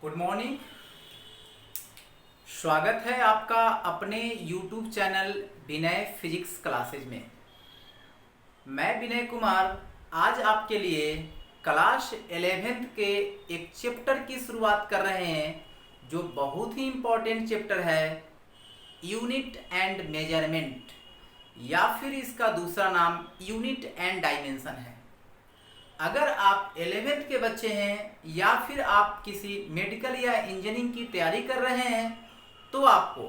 Good morning. स्वागत है आपका अपने YouTube चैनल विनय फिजिक्स क्लासेज में। मैं विनय कुमार आज आपके लिए क्लास 11th के एक चैप्टर की शुरुआत कर रहे हैं जो बहुत ही इम्पोर्टेंट चैप्टर है, यूनिट एंड मेजरमेंट, या फिर इसका दूसरा नाम यूनिट एंड डायमेंशन है। अगर आप 11th के बच्चे हैं या फिर आप किसी मेडिकल या इंजीनियरिंग की तैयारी कर रहे हैं तो आपको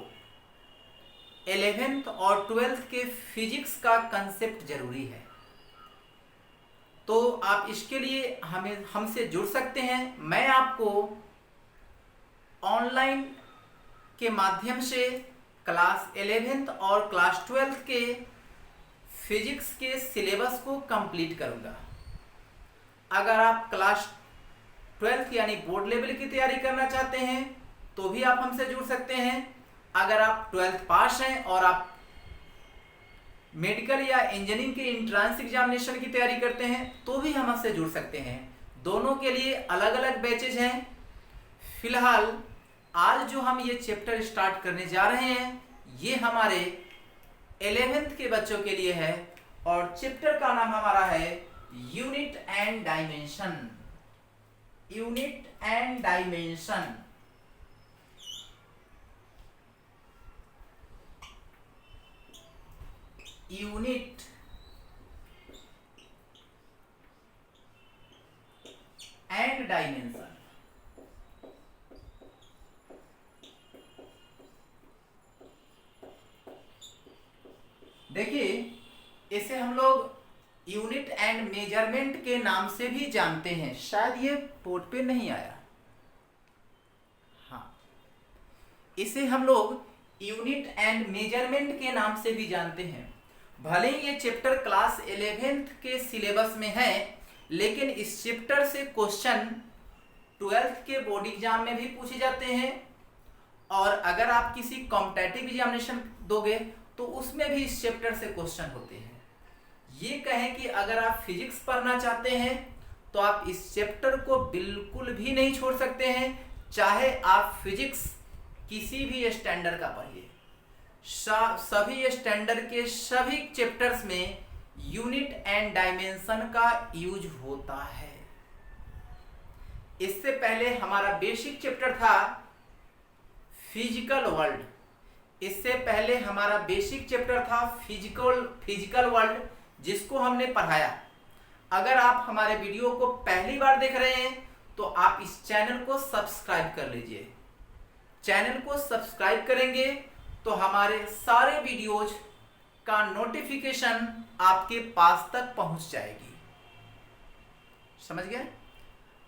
11th और 12th के फिजिक्स का कंसेप्ट जरूरी है। तो आप इसके लिए हमसे जुड़ सकते हैं। मैं आपको ऑनलाइन के माध्यम से क्लास 11th और क्लास 12th के फिजिक्स के सिलेबस को कंप्लीट करूंगा। अगर आप क्लास 12th यानी बोर्ड लेवल की तैयारी करना चाहते हैं तो भी आप हमसे जुड़ सकते हैं। अगर आप 12th पास हैं और आप मेडिकल या इंजीनियरिंग के एंट्रेंस एग्जामिनेशन की तैयारी करते हैं तो भी हम हमसे जुड़ सकते हैं। दोनों के लिए अलग अलग बैचेज हैं। फिलहाल आज जो हम ये चैप्टर स्टार्ट करने जा रहे हैं ये हमारे 11th के बच्चों के लिए है और चैप्टर का नाम हमारा है unit and dimension. Unit and dimension. Unit and dimension. देखिए, इसे हम लोग यूनिट एंड मेजरमेंट के नाम से भी जानते हैं। शायद ये बोर्ड पे नहीं आया। हाँ, इसे हम लोग यूनिट एंड मेजरमेंट के नाम से भी जानते हैं। भले ही ये चैप्टर क्लास 11th के सिलेबस में है, लेकिन इस चैप्टर से क्वेश्चन 12th के बोर्ड एग्जाम में भी पूछे जाते हैं और अगर आप किसी कॉम्पिटिटिव एग्जामिनेशन दोगे तो उसमें भी इस चैप्टर से क्वेश्चन होते हैं। ये कहें कि अगर आप फिजिक्स पढ़ना चाहते हैं तो आप इस चैप्टर को बिल्कुल भी नहीं छोड़ सकते हैं, चाहे आप फिजिक्स किसी भी स्टैंडर्ड का पढ़िए। सभी स्टैंडर्ड के सभी चैप्टर्स में यूनिट एंड डायमेंशन का यूज होता है। इससे पहले हमारा बेसिक चैप्टर था फिजिकल वर्ल्ड। इससे पहले हमारा बेसिक चैप्टर था फिजिकल वर्ल्ड, जिसको हमने पढ़ाया। अगर आप हमारे वीडियो को पहली बार देख रहे हैं तो आप इस चैनल को सब्सक्राइब कर लीजिए। चैनल को सब्सक्राइब करेंगे तो हमारे सारे वीडियोज का नोटिफिकेशन आपके पास तक पहुंच जाएगी। समझ गए?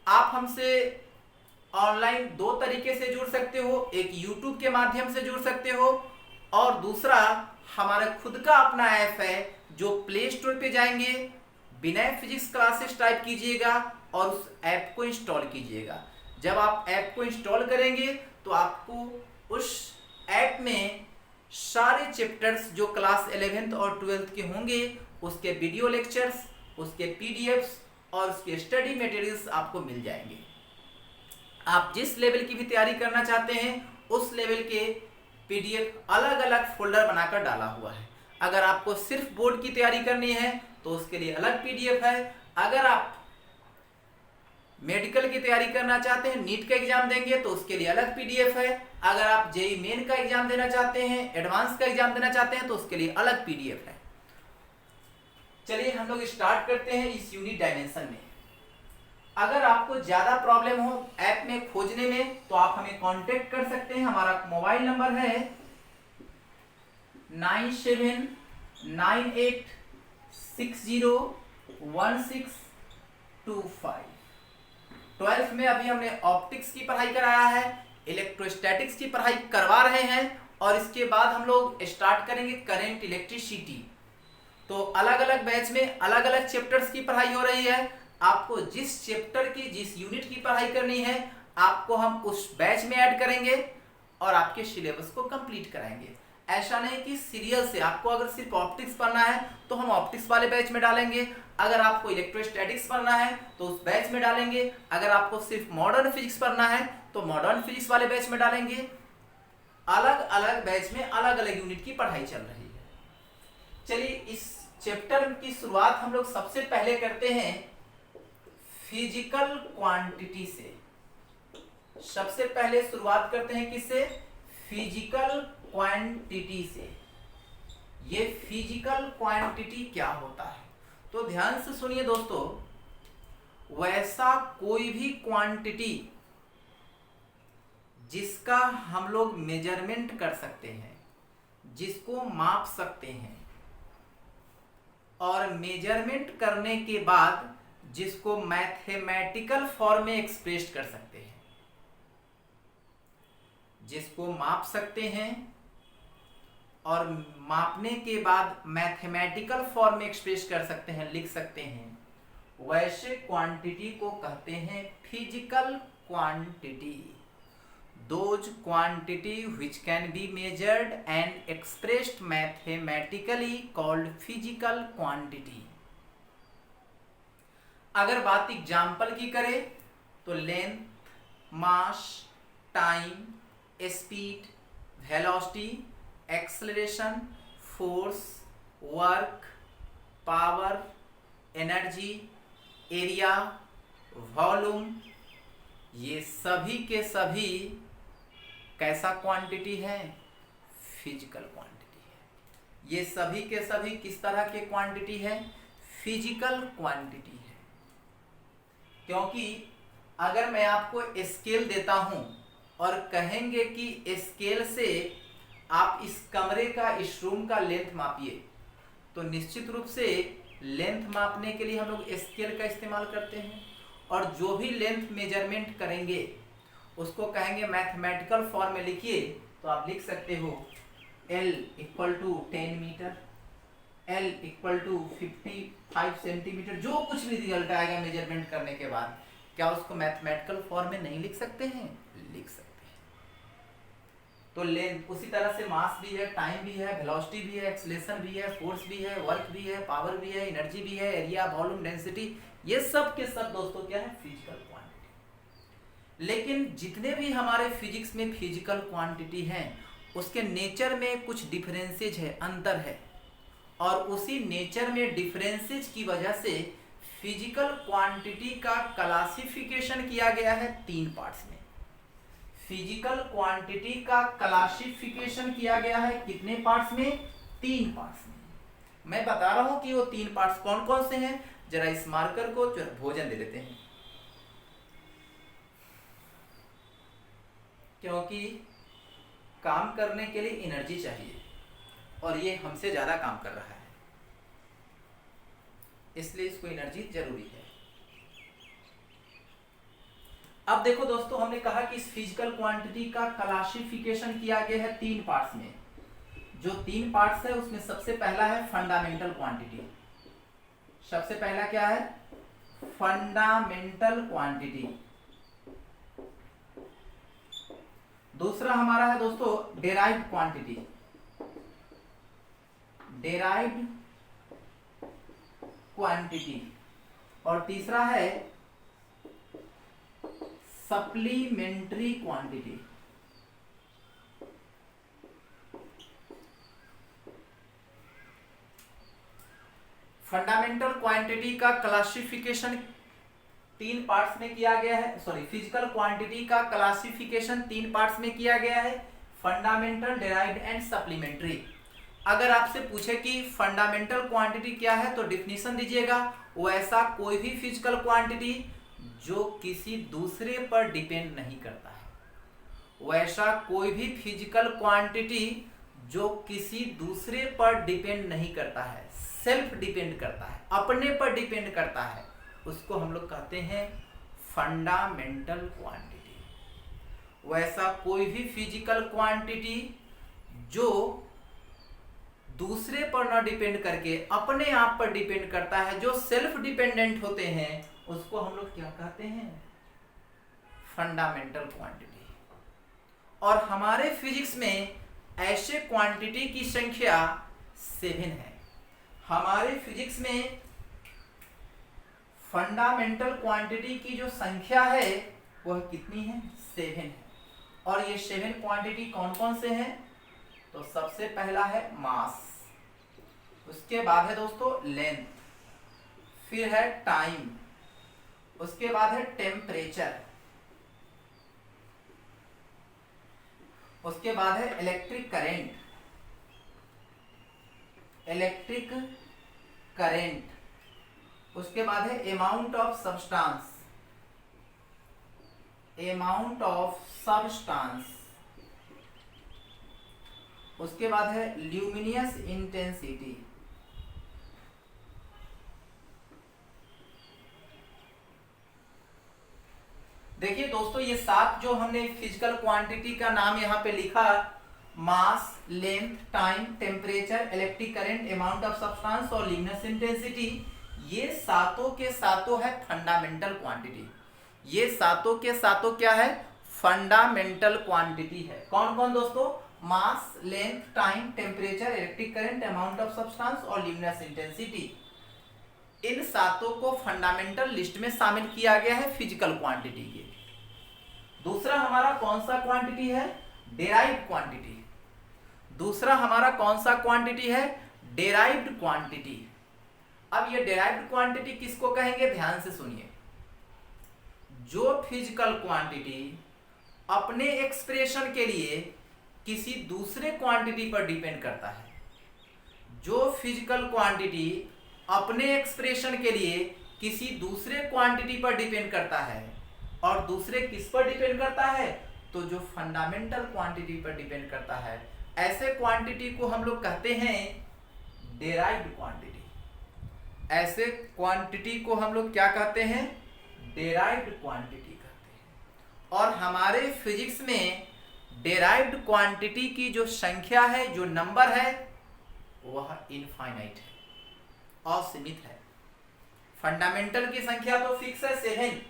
आप हमसे ऑनलाइन दो तरीके से जुड़ सकते हो। एक यूट्यूब के माध्यम से जुड़ सकते हो और दूसरा हमारा खुद का अपना ऐप है जो प्ले स्टोर पे जाएंगे, विनय फिजिक्स क्लासेस टाइप कीजिएगा और उस ऐप को इंस्टॉल कीजिएगा। जब आप ऐप को इंस्टॉल करेंगे तो आपको उस ऐप में सारे चैप्टर्स जो क्लास 11th और 12th के होंगे उसके वीडियो लेक्चर्स, उसके पीडीएफ्स और उसके स्टडी मटेरियल्स आपको मिल जाएंगे। आप जिस लेवल की भी तैयारी करना चाहते हैं उस लेवल के पीडीएफ अलग अलग फोल्डर बनाकर डाला हुआ है। अगर आपको सिर्फ बोर्ड की तैयारी करनी है तो उसके लिए अलग पीडीएफ है। अगर आप मेडिकल की तैयारी करना चाहते हैं, नीट का एग्जाम देंगे तो उसके लिए अलग पीडीएफ है। अगर आप जेईई मेन का एग्जाम देना चाहते हैं, एडवांस का एग्जाम देना चाहते हैं तो उसके लिए अलग पीडीएफ है। चलिए हम लोग स्टार्ट करते हैं इस यूनिट डायमेंशन में। अगर आपको ज्यादा प्रॉब्लम हो ऐप में खोजने में तो आप हमें कांटेक्ट कर सकते हैं। हमारा मोबाइल नंबर है 9798601625। 12th में अभी हमने ऑप्टिक्स की पढ़ाई कराया है, इलेक्ट्रोस्टैटिक्स की पढ़ाई करवा रहे हैं और इसके बाद हम लोग स्टार्ट करेंगे करंट इलेक्ट्रिसिटी। तो अलग अलग बैच में अलग अलग चैप्टर्स की पढ़ाई हो रही है। आपको जिस चैप्टर की जिस यूनिट की पढ़ाई करनी है आपको हम उस बैच में ऐड करेंगे और आपके सिलेबस को कंप्लीट कराएंगे। ऐसा नहीं कि सीरियल से। आपको अगर सिर्फ ऑप्टिक्स पढ़ना है तो हम ऑप्टिक्स वाले बैच में डालेंगे, अगर आपको इलेक्ट्रोस्टैटिक्स पढ़ना है तो उस बैच में डालेंगे, अगर आपको सिर्फ मॉडर्न फिजिक्स पढ़ना है तो मॉडर्न फिजिक्स वाले बैच में डालेंगे। अलग अलग बैच में अलग अलग यूनिट की पढ़ाई चल रही है। चलिए इस चैप्टर की शुरुआत हम लोग सबसे पहले करते हैं फिजिकल क्वांटिटी से। सबसे पहले शुरुआत करते हैं किससे? फिजिकल क्वांटिटी से। ये फिजिकल क्वांटिटी क्या होता है? तो ध्यान से सुनिए दोस्तों, वैसा कोई भी क्वांटिटी जिसका हम लोग मेजरमेंट कर सकते हैं, जिसको माप सकते हैं और मेजरमेंट करने के बाद जिसको मैथमेटिकल फॉर्म में एक्सप्रेस कर सकते हैं, जिसको माप सकते हैं और मापने के बाद मैथमेटिकल फॉर्म में एक्सप्रेस कर सकते हैं, लिख सकते हैं, वैसे क्वांटिटी को कहते हैं physical quantity. Those quantity which can be measured and expressed mathematically called physical quantity। अगर बात एग्जाम्पल की करें तो length, mass, time, speed, velocity, acceleration, force, work, power, energy, area, volume, ये सभी के सभी कैसा क्वांटिटी है? फिजिकल क्वांटिटी है। ये सभी के सभी किस तरह के क्वांटिटी है? फिजिकल क्वांटिटी है। क्योंकि अगर मैं आपको स्केल देता हूं और कहेंगे कि स्केल से आप इस कमरे का, इस रूम का लेंथ मापिए, तो निश्चित रूप से लेंथ मापने के लिए हम लोग स्केल का इस्तेमाल करते हैं और जो भी लेंथ मेजरमेंट करेंगे उसको कहेंगे मैथमेटिकल फॉर्म में लिखिए। तो आप लिख सकते हो L equal to 10 metre, L equal to 55 centimetre, जो कुछ भी रिजल्ट आएगा मेजरमेंट करने के बाद, क्या उसको मैथमेटिकल फॉर्म में नहीं लिख सकते हैं? लिख सकते हैं। तो लेंथ, उसी तरह से मास भी है, टाइम भी है, वेलोसिटी भी है, एक्सेलरेशन भी है, फोर्स भी है, वर्क भी है, पावर भी है, एनर्जी भी है, एरिया, वॉल्यूम, डेंसिटी, ये सब के सब दोस्तों क्या है? Physical quantity. लेकिन जितने भी हमारे फिजिक्स में फिजिकल क्वांटिटी हैं उसके नेचर में कुछ डिफरेंसेज है, अंतर है, और उसी नेचर में डिफरेंसेज की वजह से फिजिकल क्वांटिटी का क्लासिफिकेशन किया गया है 3 पार्ट्स में। फिजिकल क्वांटिटी का क्लासिफिकेशन किया गया है कितने पार्ट्स में? 3 पार्ट्स में। मैं बता रहा हूं कि वो 3 पार्ट्स कौन कौन से हैं। जरा इस मार्कर को भोजन दे देते हैं, क्योंकि काम करने के लिए एनर्जी चाहिए और ये हमसे ज्यादा काम कर रहा है, इसलिए इसको एनर्जी जरूरी है। अब देखो दोस्तों, हमने कहा कि इस फिजिकल क्वांटिटी का क्लासिफिकेशन किया गया है 3 पार्ट्स में। जो 3 पार्ट्स है उसमें सबसे पहला है फंडामेंटल क्वांटिटी। सबसे पहला क्या है? Fundamental quantity. दूसरा हमारा है दोस्तों डेराइव्ड क्वांटिटी। Derived quantity. और तीसरा है सप्लीमेंट्री क्वांटिटी। फंडामेंटल क्वांटिटी का क्लासिफिकेशन 3 पार्ट्स में किया गया है। फिजिकल क्वांटिटी का क्लासिफिकेशन 3 पार्ट्स में किया गया है, फंडामेंटल, डेराइव्ड एंड सप्लीमेंट्री। अगर आपसे पूछे कि फंडामेंटल क्वांटिटी क्या है तो डिफिनीशन दीजिएगा। वो ऐसा कोई भी फिजिकल क्वांटिटी जो किसी दूसरे पर डिपेंड नहीं करता है। वैसा कोई भी फिजिकल क्वांटिटी जो किसी दूसरे पर डिपेंड नहीं करता है, सेल्फ डिपेंड करता है, अपने पर डिपेंड करता है, उसको हम लोग कहते हैं फंडामेंटल क्वांटिटी। वैसा कोई भी फिजिकल क्वांटिटी जो दूसरे पर ना डिपेंड करके अपने आप पर डिपेंड करता है, जो सेल्फ डिपेंडेंट होते हैं, उसको हम लोग क्या कहते हैं? Fundamental quantity. और हमारे फिजिक्स में ऐसे क्वांटिटी की संख्या 7 है। हमारे फिजिक्स में फंडामेंटल क्वांटिटी की जो संख्या है वह कितनी है? 7 है। और ये 7 क्वांटिटी कौन कौन से हैं? तो सबसे पहला है मास, उसके बाद है दोस्तों लेंथ, फिर है टाइम, उसके बाद है टेम्परेचर, उसके बाद है इलेक्ट्रिक करेंट, उसके बाद है अमाउंट ऑफ सब्सटेंस, उसके बाद है ल्यूमिनियस इंटेंसिटी, देखिए दोस्तों ये 7 जो हमने फिजिकल क्वांटिटी का नाम यहाँ पे लिखा, mass, length, time, temperature, electric current, amount of substance और ल्यूमिनस इंटेंसिटी, ये सातों के सातों है फंडामेंटल क्वांटिटी। ये सातों के सातों क्या है? फंडामेंटल क्वांटिटी है। कौन कौन दोस्तों? Mass, length, time, temperature, electric current, amount of substance और ल्यूमिनस इंटेंसिटी। इन सातों को फंडामेंटल लिस्ट में शामिल किया गया है फिजिकल क्वांटिटी के। दूसरा हमारा कौन सा क्वांटिटी है? Derived quantity. दूसरा हमारा कौन सा क्वांटिटी है? Derived quantity. अब ये डेराइव्ड क्वांटिटी किसको कहेंगे? ध्यान से सुनिए। जो फिजिकल क्वांटिटी अपने एक्सप्रेशन के लिए किसी दूसरे क्वांटिटी पर डिपेंड करता है, जो फिजिकल क्वांटिटी अपने एक्सप्रेशन के लिए किसी दूसरे क्वांटिटी पर डिपेंड करता है, और दूसरे किस पर डिपेंड करता है? तो जो फंडामेंटल क्वांटिटी पर डिपेंड करता है, ऐसे क्वांटिटी को हम लोग कहते हैं डेराइव्ड क्वांटिटी। ऐसे क्वांटिटी को हम लोग क्या कहते हैं? डेराइव्ड क्वांटिटी कहते हैं। और हमारे फिजिक्स में डेराइव्ड क्वांटिटी की जो संख्या है, जो नंबर है, वह इनफाइनाइट है, असीमित है। फंडामेंटल की संख्या तो फिक्स है 7,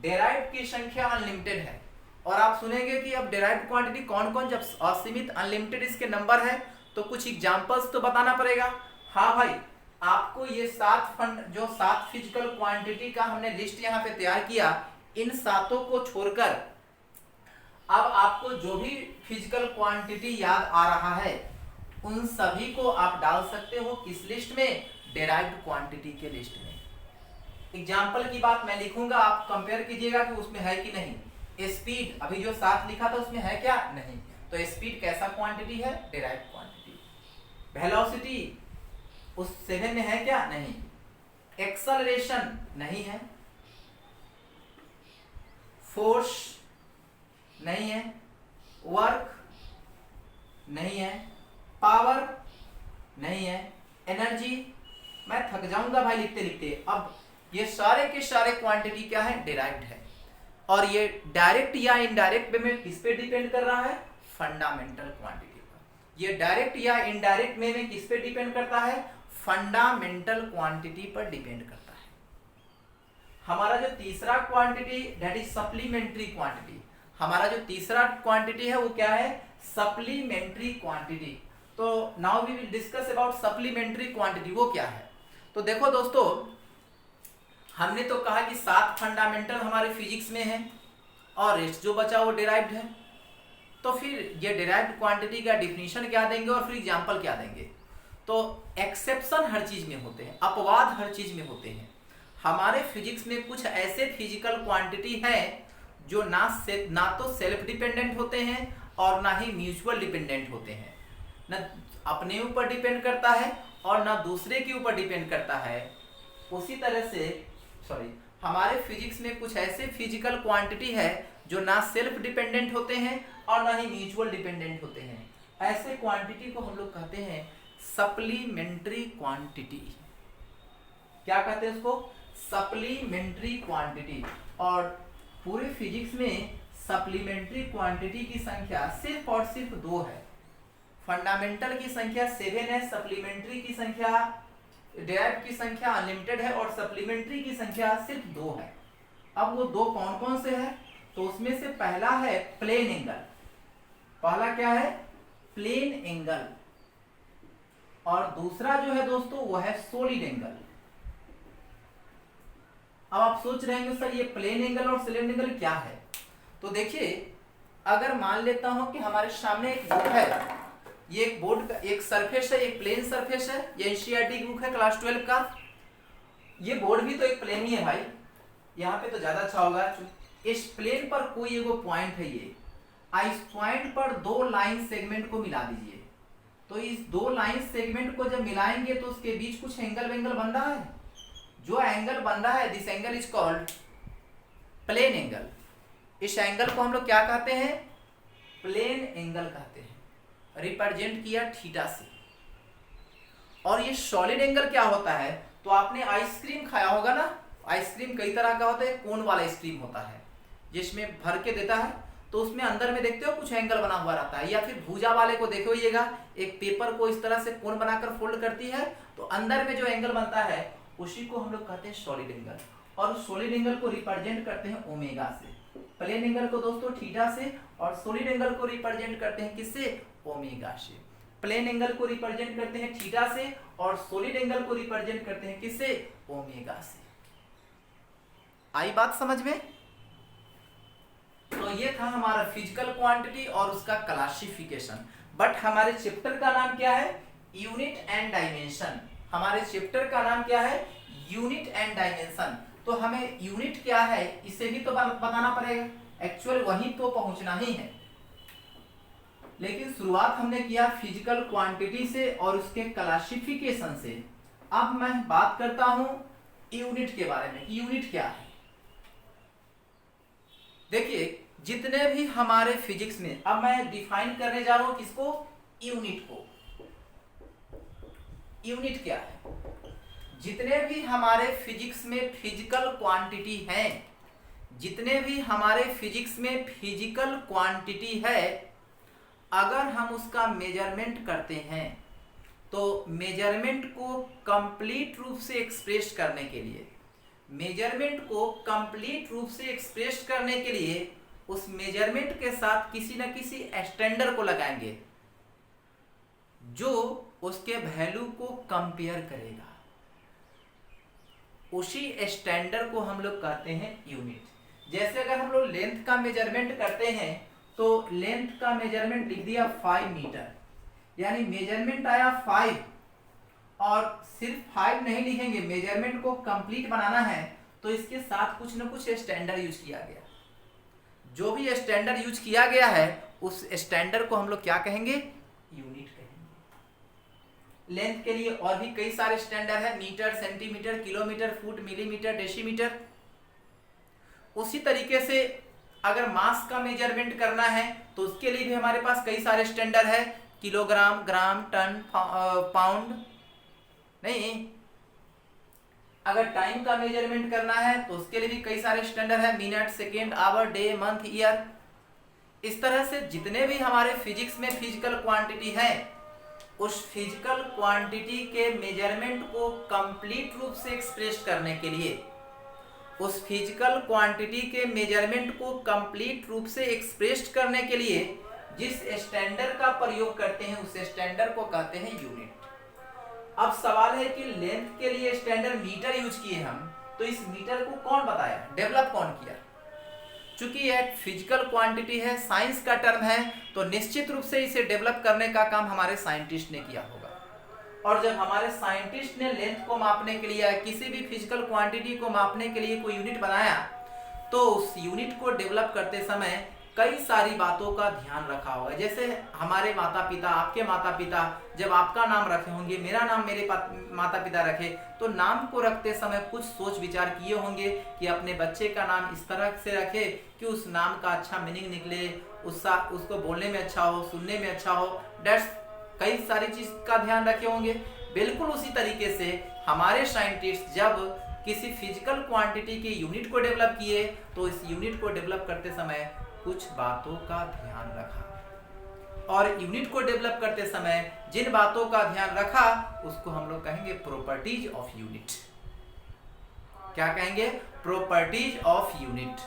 डेराइव्ड की संख्या अनलिमिटेड है। और आप सुनेंगे कि अब डेराइव्ड क्वांटिटी कौन कौन, जब असीमित अनलिमिटेड इसके नंबर है तो कुछ एग्जांपल्स तो बताना पड़ेगा। हाँ भाई, आपको ये 7 फिजिकल क्वांटिटी का हमने लिस्ट यहाँ पे तैयार किया, इन सातों को छोड़कर अब आपको जो भी फिजिकल क्वांटिटी याद आ रहा है उन सभी को आप डाल सकते हो किस लिस्ट में? डेराइव्ड क्वांटिटी के लिस्ट में। एग्जाम्पल की बात मैं लिखूंगा, आप कंपेयर कीजिएगा कि उसमें है कि नहीं। स्पीड, अभी जो 7 लिखा था उसमें है क्या? नहीं। तो स्पीड कैसा क्वांटिटी है? Derived quantity. वेलोसिटी उस 7 में है क्या? नहीं। एक्सेलरेशन नहीं है, फोर्स नहीं है, वर्क नहीं है, पावर नहीं है, एनर्जी, मैं थक जाऊंगा भाई लिखते लिखते। अब ये सारे के सारे क्वांटिटी क्या है? डेराइव्ड है। और ये डायरेक्ट या इनडायरेक्ट वे में किस पे डिपेंड कर रहा है? फंडामेंटल क्वांटिटी पर। ये डायरेक्ट या इनडायरेक्ट वे में किस पे डिपेंड करता है? फंडामेंटल क्वांटिटी पर डिपेंड करता है। हमारा जो तीसरा quantity, that is supplementary quantity. हमारा जो तीसरा क्वांटिटी है वो क्या है? Supplementary quantity. तो now we will discuss about supplementary quantity. वो क्या है? तो देखो दोस्तों, हमने तो कहा कि 7 फंडामेंटल हमारे फिजिक्स में है और रेस्ट जो बचा वो डेराइव्ड है। तो फिर ये डेराइव्ड क्वांटिटी का डिफिनीशन क्या देंगे और फिर एग्जांपल क्या देंगे? तो एक्सेप्शन हर चीज में होते हैं, अपवाद हर चीज में होते हैं। हमारे फिजिक्स में कुछ ऐसे फिजिकल क्वांटिटी हैं जो ना तो सेल्फ डिपेंडेंट होते हैं और ना ही म्यूचुअल डिपेंडेंट होते हैं। ना अपने ऊपर डिपेंड करता है और ना दूसरे के ऊपर डिपेंड करता है। उसी तरह से हमारे फिजिक्स में कुछ ऐसे फिजिकल क्वांटिटी है जो ना सेल्फ डिपेंडेंट होते हैं और ना ही म्यूचुअल डिपेंडेंट होते हैं। ऐसे क्वांटिटी को हम लोग कहते हैं सप्लीमेंट्री क्वांटिटी। क्या कहते हैं उसको? Supplementary quantity. और पूरे फिजिक्स में सप्लीमेंट्री क्वांटिटी की संख्या सिर्फ और सिर्फ 2 है। फंडामेंटल की संख्या 7 है, सप्लीमेंट्री की संख्या, डेराइव्ड की संख्या अनलिमिटेड है और सप्लीमेंट्री की संख्या सिर्फ 2 है। अब वो 2 कौन कौन से है? तो उसमें से पहला है प्लेन एंगल। पहला क्या है? प्लेन एंगल और दूसरा जो है दोस्तों वो है सॉलिड एंगल। अब आप सोच रहे हैं सर ये प्लेन एंगल और सॉलिड एंगल क्या है। तो देखिए, अगर मान लेता हूं कि हमारे सामने एक बोर्ड है, ये एक बोर्ड का एक सरफेस है, एक प्लेन सरफेस है, ये एनसीईआरटी की बुक है क्लास 12 का। ये बोर्ड भी तो एक प्लेन ही है भाई, यहाँ पे तो ज्यादा अच्छा होगा। इस प्लेन पर कोई एगो पॉइंट है, ये इस पॉइंट पर दो लाइन सेगमेंट को मिला दीजिए। तो इस दो लाइन सेगमेंट को जब मिलाएंगे तो उसके बीच कुछ एंगल वेंगल बन रहा है। जो एंगल बन रहा है, this angle is called plane angle. इस एंगल को हम लोग क्या कहते हैं? प्लेन एंगल कहते हैं, रिप्रेजेंट किया थीटा से। और ये सॉलिड एंगल क्या होता है? तो आपने आइसक्रीम खाया होगा ना, आइसक्रीम कई तरह का होता है। कोन वाला आइसक्रीम होता है जिसमें भर के देता है, तो उसमें अंदर में देखते हो कुछ एंगल बना हुआ रहता है। या फिर भुजा वाले को देखोइएगा, एक पेपर को इस तरह से कोन बनाकर फोल्ड करती है, तो अंदर में जो एंगल बनता है उसी को हम लोग कहते हैं सॉलिड एंगल। और सॉलिड एंगल को रिप्रेजेंट करते हैं ओमेगा से, प्लेन एंगल को दोस्तों थीटा से, और सॉलिड एंगल को रिप्रेजेंट करते हैं किससे? ओमेगा से। प्लेन एंगल को रिप्रेजेंट करते हैं थीटा से और सॉलिड एंगल को रिप्रेजेंट करते हैं किससे? ओमेगा से। आई बात समझ में? तो ये था हमारा फिजिकल क्वांटिटी और उसका क्लासिफिकेशन। बट हमारे चैप्टर का नाम क्या है? Unit and dimension. हमारे चैप्टर का नाम क्या है? Unit and dimension. तो हमें यूनिट क्या है इसे भी तो बताना पड़ेगा, एक्चुअल वहीं तो पहुंचना ही है। लेकिन शुरुआत हमने किया फिजिकल क्वांटिटी से और उसके क्लासिफिकेशन से। अब मैं बात करता हूं यूनिट के बारे में। यूनिट क्या है? देखिए, जितने भी हमारे फिजिक्स में, अब मैं डिफाइन करने जा रहा हूं किसको? यूनिट को। यूनिट क्या है? जितने भी हमारे फिजिक्स में फिजिकल क्वांटिटी हैं, जितने भी हमारे फिजिक्स में फिजिकल क्वांटिटी है, अगर हम उसका मेजरमेंट करते हैं तो मेजरमेंट को कंप्लीट रूप से एक्सप्रेस करने के लिए, मेजरमेंट को कंप्लीट रूप से एक्सप्रेस करने के लिए उस मेजरमेंट के साथ किसी न किसी स्टैंडर्ड को लगाएंगे जो उसके वैल्यू को कंपेयर करेगा। उसी स्टैंडर्ड को हम लोग कहते हैं यूनिट। जैसे अगर हम लोग लेंथ का मेजरमेंट करते हैं तो लेंथ का मेजरमेंट लिख दिया 5 मीटर, यानी मेजरमेंट आया 5, और सिर्फ 5 नहीं लिखेंगे, मेजरमेंट को कंप्लीट बनाना है तो इसके साथ कुछ न कुछ स्टैंडर्ड यूज किया गया। जो भी स्टैंडर्ड यूज किया गया है उस स्टैंडर्ड को हम लोग क्या कहेंगे? यूनिट कहेंगे। लेंथ के लिए और भी कई सारे स्टैंडर्ड है, metre, centimetre, kilometre, foot, millimetre, decimetre. उसी तरीके से अगर मास का मेजरमेंट करना है तो उसके लिए भी हमारे पास कई सारे स्टैंडर्ड है, किलोग्राम, ग्राम, टन, पाउंड। नहीं, अगर टाइम का मेजरमेंट करना है तो उसके लिए भी कई सारे स्टैंडर्ड है, minute, second, hour, day, month, year. इस तरह से जितने भी हमारे फिजिक्स में फिजिकल क्वांटिटी है, उस फिजिकल क्वांटिटी के मेजरमेंट को कंप्लीट रूप से एक्सप्रेस करने के लिए, उस फिजिकल क्वांटिटी के मेजरमेंट को कंप्लीट रूप से एक्सप्रेस करने के लिए जिस स्टैंडर्ड का प्रयोग करते हैं उस स्टैंडर्ड को कहते हैं यूनिट। अब सवाल है कि लेंथ के लिए स्टैंडर्ड मीटर यूज किए हम, तो इस मीटर को कौन बताया, डेवलप कौन किया? चूंकि यह फिजिकल क्वांटिटी है, साइंस का टर्म है, तो निश्चित रूप से इसे डेवलप करने का काम हमारे साइंटिस्ट ने किया होगा। और जब हमारे साइंटिस्ट ने लेंथ को मापने के लिए, किसी भी फिजिकल क्वांटिटी को मापने के लिए कोई यूनिट बनाया, तो उस यूनिट को डेवलप करते समय कई सारी बातों का ध्यान रखा होगा। जैसे हमारे माता पिता, आपके माता पिता जब आपका नाम रखे होंगे, मेरा नाम मेरे माता पिता रखे, तो नाम को रखते समय कुछ सोच विचार किए होंगे कि अपने बच्चे का नाम इस तरह से रखे कि उस नाम का अच्छा मीनिंग निकले, उसको बोलने में अच्छा हो, सुनने में अच्छा हो। डेट्स कई सारी चीज का ध्यान रखे होंगे। बिल्कुल उसी तरीके से हमारे साइंटिस्ट जब किसी फिजिकल क्वांटिटी के यूनिट को डेवलप किए तो इस यूनिट को डेवलप करते समय कुछ बातों का ध्यान रखा, और यूनिट को डेवलप करते समय जिन बातों का ध्यान रखा उसको हम लोग कहेंगे प्रॉपर्टीज ऑफ यूनिट। क्या कहेंगे? Properties of unit.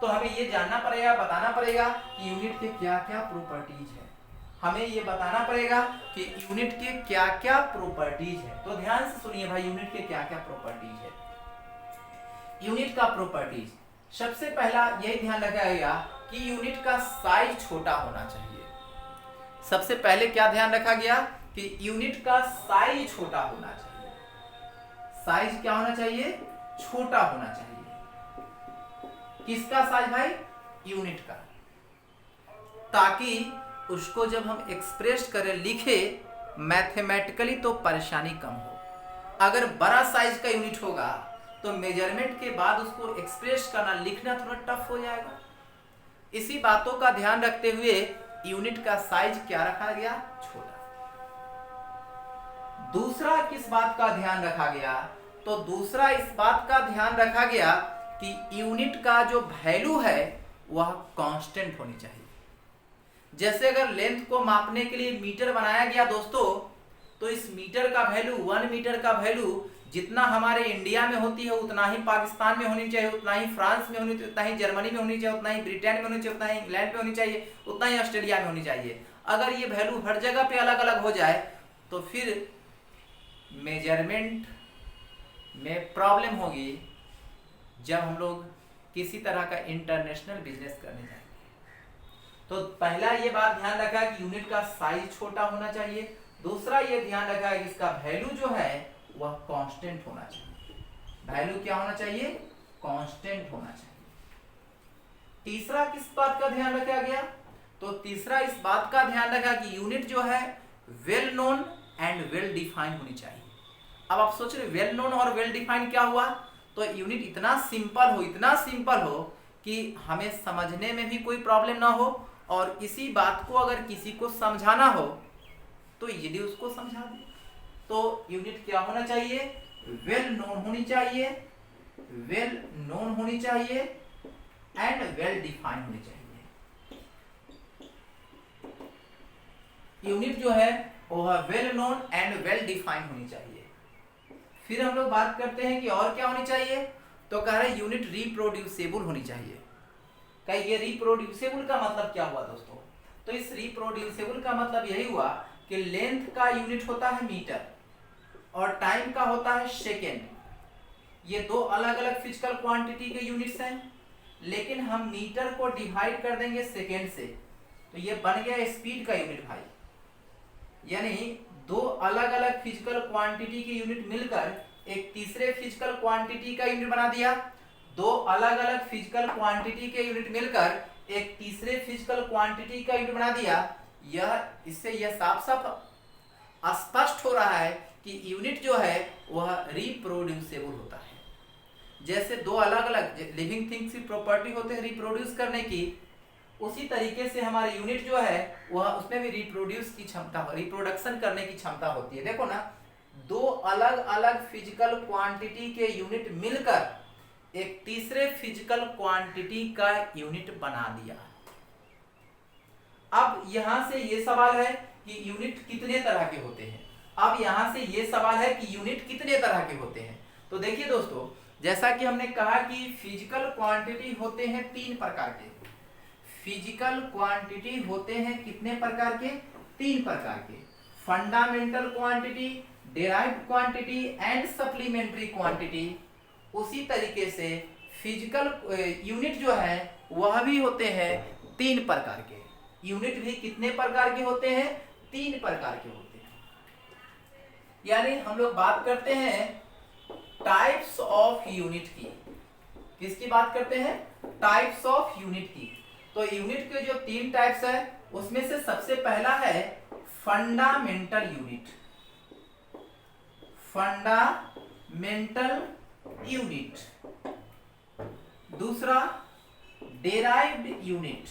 तो हमें ये जानना पड़ेगा, बताना पड़ेगा कि यूनिट के क्या क्या प्रॉपर्टीज है। हमें ये बताना पड़ेगा कि यूनिट के क्या क्या प्रॉपर्टीज है। तो ध्यान से सुनिए भाई, यूनिट के क्या क्या प्रॉपर्टीज है। यूनिट का प्रॉपर्टीज, सबसे पहला यही ध्यान रखा गया कि यूनिट का साइज छोटा होना चाहिए। सबसे पहले क्या ध्यान रखा गया कि यूनिट का साइज छोटा होना चाहिए। साइज क्या होना चाहिए? छोटा होना चाहिए। किसका साइज भाई? यूनिट का, ताकि उसको जब हम एक्सप्रेस करें, लिखे मैथमेटिकली, तो परेशानी कम हो। अगर बड़ा साइज का यूनिट होगा तो मेजरमेंट के बाद उसको एक्सप्रेस करना, लिखना थोड़ा टफ हो जाएगा। इसी बातों का ध्यान रखते हुए यूनिट का साइज क्या रखा गया? छोटा। दूसरा किस बात का ध्यान रखा गया? तो दूसरा इस बात का ध्यान रखा गया कि यूनिट का जो वैल्यू है वह कांस्टेंट होनी चाहिए। जैसे अगर लेंथ को मापने के लिए मीटर बनाया गया दोस्तों, तो इस मीटर का वैल्यू, 1 मीटर का वैल्यू जितना हमारे इंडिया में होती है उतना ही पाकिस्तान में होनी चाहिए, उतना ही फ्रांस में होनी चाहिए, उतना ही जर्मनी में होनी चाहिए, उतना ही ब्रिटेन में होनी चाहिए, उतना ही इंग्लैंड में होनी चाहिए, उतना ही ऑस्ट्रेलिया में होनी चाहिए। अगर ये वैल्यू हर जगह पे अलग अलग हो जाए तो फिर मेजरमेंट में प्रॉब्लम होगी जब हम लोग किसी तरह का इंटरनेशनल बिजनेस करने जाएंगे। तो पहला ये बात ध्यान रखा है कि यूनिट का साइज छोटा होना चाहिए। दूसरा ये ध्यान रखा है कि इसका वैल्यू जो है वह कांस्टेंट होना चाहिए। वैल्यू क्या होना चाहिए? कांस्टेंट होना चाहिए। तीसरा किस बात का ध्यान रखा गया? तो तीसरा इस बात का ध्यान रखा कि यूनिट जो है well known and well defined होनी चाहिए। अब आप सोच रहे वेल नोन और वेल डिफाइंड क्या हुआ? तो यूनिट इतना सिंपल हो कि हमें समझने में भी कोई प्रॉब्लम ना हो, और इसी बात को अगर किसी को समझाना हो तो यदि उसको समझा दे। तो यूनिट क्या होना चाहिए? वेल नोन होनी चाहिए, वेल नोन होनी चाहिए एंड वेल डिफाइंड होनी चाहिए। यूनिट जो है वह well known and well defined होनी चाहिए। फिर हम लोग बात करते हैं कि और क्या होनी चाहिए? तो कह रहे यूनिट रिप्रोड्यूसेबल होनी चाहिए। क्या ये रिप्रोड्यूसेबल का मतलब क्या हुआ दोस्तों? तो इस रिप्रोड्यूसेबल का मतलब यही हुआ कि लेंथ का यूनिट होता है मीटर और टाइम का होता है सेकेंड। ये दो अलग अलग फिजिकल क्वांटिटी के यूनिट्स हैं, लेकिन हम मीटर को डिवाइड कर देंगे सेकेंड से, तो ये बन गया स्पीड का यूनिट भाई। यानी दो अलग अलग फिजिकल क्वांटिटी के यूनिट मिलकर एक तीसरे फिजिकल क्वांटिटी का यूनिट बना दिया। दो अलग अलग फिजिकल क्वांटिटी के यूनिट मिलकर एक तीसरे फिजिकल क्वांटिटी का यूनिट बना दिया। इससे यह साफ साफ स्पष्ट हो रहा है कि यूनिट जो है वह रिप्रोड्यूसेबल होता है। जैसे दो अलग अलग लिविंग थिंग्स की प्रॉपर्टी होते हैं रिप्रोड्यूस करने की, उसी तरीके से हमारे यूनिट जो है वह उसमें भी रिप्रोड्यूस की क्षमता, रिप्रोडक्शन करने की क्षमता होती है। देखो ना, दो अलग अलग फिजिकल क्वांटिटी के यूनिट मिलकर एक तीसरे फिजिकल क्वांटिटी का यूनिट बना दिया। अब यहां से ये सवाल है कि यूनिट कितने तरह के होते हैं। अब यहां से ये सवाल है कि यूनिट कितने तरह के होते हैं। तो देखिए दोस्तों, जैसा कि हमने कहा कि फिजिकल क्वांटिटी होते हैं 3 प्रकार के। फिजिकल क्वांटिटी होते हैं कितने प्रकार के? 3 प्रकार के। Fundamental quantity, derived quantity and supplementary quantity. उसी तरीके से फिजिकल यूनिट जो है वह भी होते हैं 3 प्रकार के। यूनिट भी कितने प्रकार के होते हैं? 3 प्रकार के होते हैं। यानी हम लोग बात करते हैं टाइप्स ऑफ यूनिट की। किसकी बात करते हैं? टाइप्स ऑफ यूनिट की। तो यूनिट के जो 3 टाइप्स है उसमें से सबसे पहला है फंडामेंटल यूनिट। Fundamental unit. दूसरा डेराइव्ड यूनिट,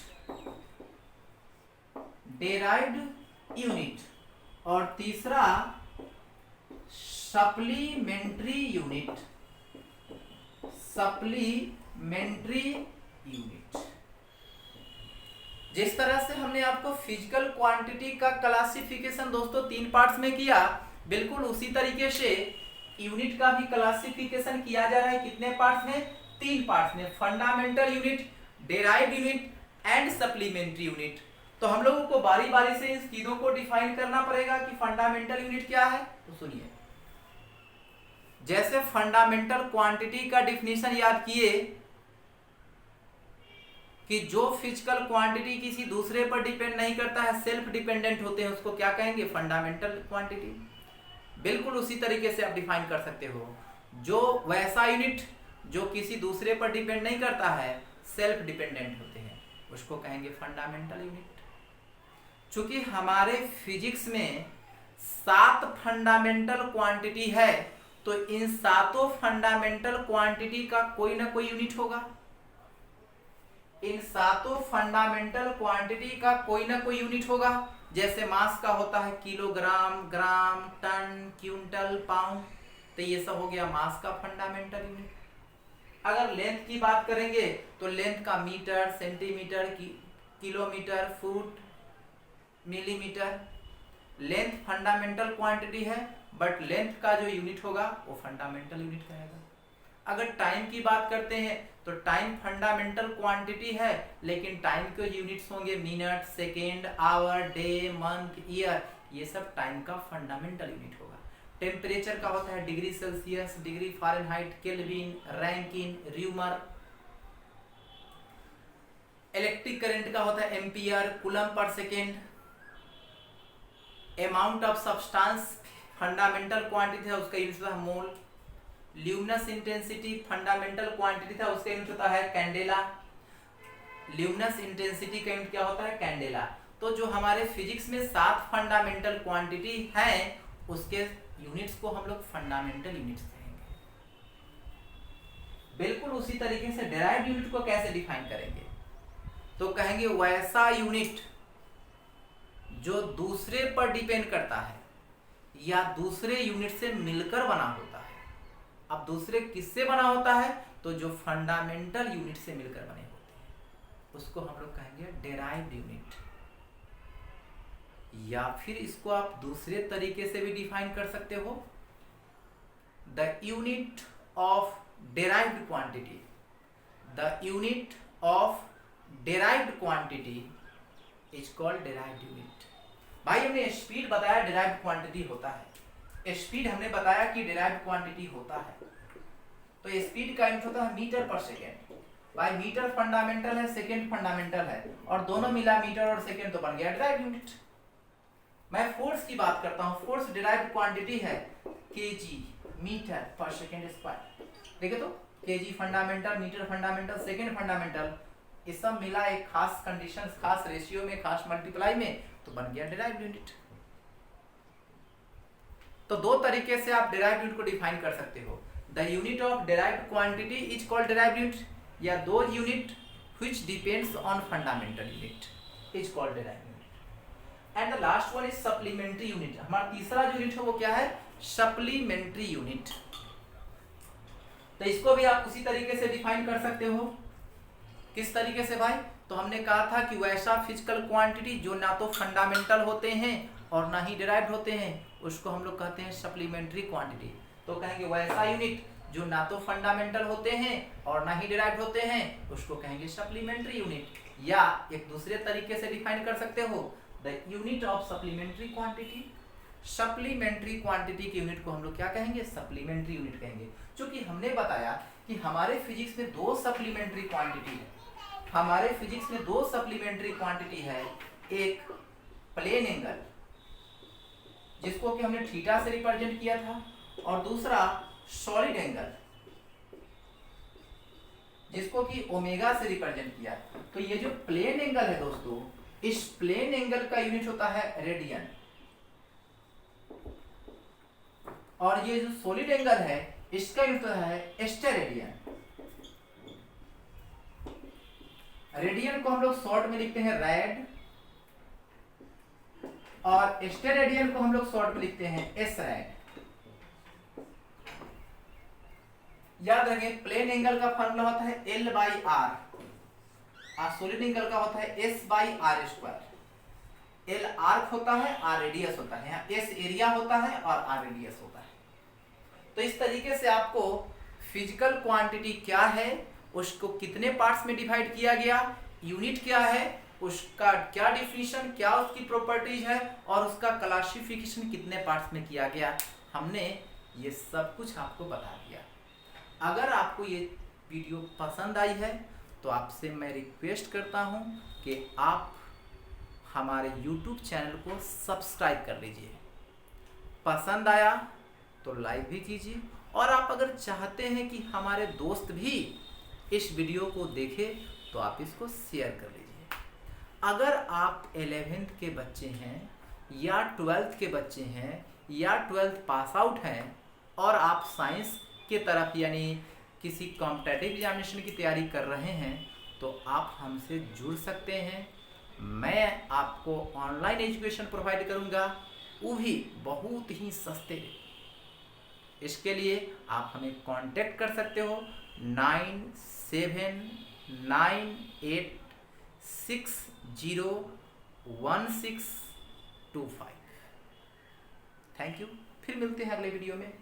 डेराइव्ड यूनिट। और तीसरा सप्लीमेंट्री यूनिट, सप्लीमेंट्री यूनिट। जिस तरह से हमने आपको फिजिकल क्वांटिटी का क्लासिफिकेशन दोस्तों 3 पार्ट्स में किया, बिल्कुल उसी तरीके से यूनिट का भी क्लासिफिकेशन किया जा रहा है। कितने पार्ट्स में? 3 पार्ट्स में। Fundamental unit, derived unit and supplementary unit. तो हम लोगों को बारी बारी से इन चीजों को डिफाइन करना पड़ेगा कि फंडामेंटल यूनिट क्या है। तो सुनिए, जैसे फंडामेंटल क्वांटिटी का डिफिनेशन याद किए कि जो फिजिकल क्वांटिटी किसी दूसरे पर डिपेंड नहीं करता है, सेल्फ डिपेंडेंट होते हैं, उसको क्या कहेंगे? Fundamental quantity. बिल्कुल उसी तरीके से आप डिफाइन कर सकते हो, जो वैसा यूनिट जो किसी दूसरे पर डिपेंड नहीं करता है, सेल्फ डिपेंडेंट होते हैं, उसको कहेंगे फंडामेंटल यूनिट। चूंकि हमारे फिजिक्स में 7 फंडामेंटल क्वांटिटी है, तो इन 7 फंडामेंटल क्वांटिटी का कोई ना कोई यूनिट होगा। इन 7 फंडामेंटल क्वांटिटी का कोई ना कोई यूनिट होगा। जैसे मास का होता है किलोग्राम, ग्राम, टन, क्विंटल, पाउंड, तो ये सब हो गया मास का फंडामेंटल यूनिट। अगर लेंथ की बात करेंगे तो लेंथ का metre, centimetre, kilometre, foot, millimetre. Length fundamental quantity है, बट लेंथ का जो यूनिट होगा वो फंडामेंटल यूनिट कहेगा। अगर टाइम की बात करते हैं तो टाइम फंडामेंटल क्वांटिटी है, लेकिन टाइम के यूनिट्स होंगे minute, second, hour, day, month, year, ये सब टाइम का फंडामेंटल यूनिट होगा। टेम्परेचर का होता है degree Celsius, degree Fahrenheit, kelvin, Rankine, rumour. Electric current का होता है ampere, coulomb per second. Amount of substance fundamental quantity है, उसका यूनिट होता है मोल। ल्यूमिनस इंटेंसिटी फंडामेंटल क्वांटिटी था, उसका यूनिट होता है कैंडेला। ल्यूमिनस इंटेंसिटी का यूनिट क्या होता है? कैंडेला। तो जो हमारे फिजिक्स में 7 फंडामेंटल क्वांटिटी हैं, उसके यूनिट्स को हम लोग फंडामेंटल यूनिट्स कहेंगे। बिल्कुल उसी तरीके से डिराइव्ड यूनिट को कैसे डिफाइन करेंगे? तो कहेंगे वैसा यूनिट जो दूसरे पर डिपेंड करता है या दूसरे यूनिट से मिलकर बना होता है। अब दूसरे किससे बना होता है? तो जो फंडामेंटल यूनिट से मिलकर बने होते हैं, उसको हम लोग कहेंगे डिराइव्ड यूनिट। या फिर इसको आप दूसरे तरीके से भी डिफाइन कर सकते हो, the unit of derived quantity. The unit of derived quantity is called derived unit. भाई हमने स्पीड बताया डिराइव्ड क्वांटिटी होता है, स्पीड हमने बताया कि डिराइव्ड क्वांटिटी होता है। तो स्पीड का यूनिट होता है मीटर पर सेकेंड। भाई मीटर फंडामेंटल है, सेकेंड फंडामेंटल है, और दोनों मिला मीटर और सेकेंड तो बन गया डिराइव्ड यूनिट। मैं फोर्स की बात करता हूँ, फोर्स डिराइव्ड क्वांटिटी है केजी मीटर पर सेकेंड स्क्वायर। देखिए तो KG fundamental, metre fundamental, second fundamental, ये सब मिला एक खास कंडीशन, खास रेशियो में, खास मल्टीप्लाई में, तो बन गया डिराइव्ड यूनिट। तो दो तरीके से आप डिराइव्ड यूनिट को डिफाइन कर सकते हो, the unit of derived quantity is called derived unit, या दो unit which depends on fundamental unit is called derived unit. And the last one is supplementary unit. हमारा तीसरा जो यूनिट है वो क्या है? Supplementary unit. तो इसको भी आप उसी तरीके से डिफाइन कर सकते हो। किस तरीके से भाई? तो हमने कहा था कि वैसा फिजिकल क्वांटिटी जो ना तो फंडामेंटल होते हैं और ना ही डिराइव्ड होते हैं, उसको हम लोग कहते हैं सप्लीमेंट्री क्वांटिटी। तो कहेंगे वैसा यूनिट जो ना तो फंडामेंटल होते हैं और ना ही डिराइव्ड होते हैं, उसको कहेंगे सप्लीमेंट्री यूनिट। या एक दूसरे तरीके से डिफाइन कर सकते हो, the unit of supplementary quantity. Supplementary quantity की यूनिट को हम लोग क्या कहेंगे? सप्लीमेंट्री यूनिट कहेंगे। क्योंकि हमने बताया कि हमारे फिजिक्स में 2 सप्लीमेंट्री क्वांटिटी है। हमारे फिजिक्स में 2 सप्लीमेंट्री क्वांटिटी है, एक प्लेन एंगल जिसको कि हमने थीटा से रिप्रेजेंट किया था, और दूसरा सॉलिड एंगल जिसको कि ओमेगा से रिप्रेजेंट किया। तो ये जो प्लेन एंगल है दोस्तों, इस प्लेन एंगल का यूनिट होता है रेडियन, और ये जो सॉलिड एंगल है इसका यूनिट होता है स्टेरेडियन। रेडियन को हम लोग शॉर्ट में लिखते हैं रेड, और स्टेरेडियन को हम लोग शॉर्ट में लिखते हैं एस रेड। याद रखें, प्लेन एंगल का फॉर्मूला होता है L बाई आर, और सॉलिड एंगल का होता है S by R square. L arc होता है, R रेडियस होता है, यहाँ S एरिया होता है और R रेडियस होता है। तो इस तरीके से आपको फिजिकल क्वांटिटी क्या है, उसको कितने पार्ट्स में डिवाइड किया गया, यूनिट क्या है, उसका क्या डिफिनीशन, क्या उसकी प्रॉपर्टीज है और उसका क्लासिफिकेशन कितने पार्ट्स में किया गया, हमने ये सब कुछ आपको बता दिया। अगर आपको ये वीडियो पसंद आई है तो आपसे मैं रिक्वेस्ट करता हूँ कि आप हमारे YouTube चैनल को सब्सक्राइब कर लीजिए, पसंद आया तो लाइक भी कीजिए, और आप अगर चाहते हैं कि हमारे दोस्त भी इस वीडियो को देखें तो आप इसको शेयर कर लीजिए। अगर आप 11th के बच्चे हैं या 12th के बच्चे हैं या 12th पास आउट हैं और आप साइंस के तरफ यानी किसी कॉम्पिटिटिव एग्जामिनेशन की तैयारी कर रहे हैं तो आप हमसे जुड़ सकते हैं। मैं आपको ऑनलाइन एजुकेशन प्रोवाइड करूंगा, वो भी बहुत ही सस्ते। इसके लिए आप हमें कांटेक्ट कर सकते हो 9798601625। थैंक यू, फिर मिलते हैं अगले वीडियो में।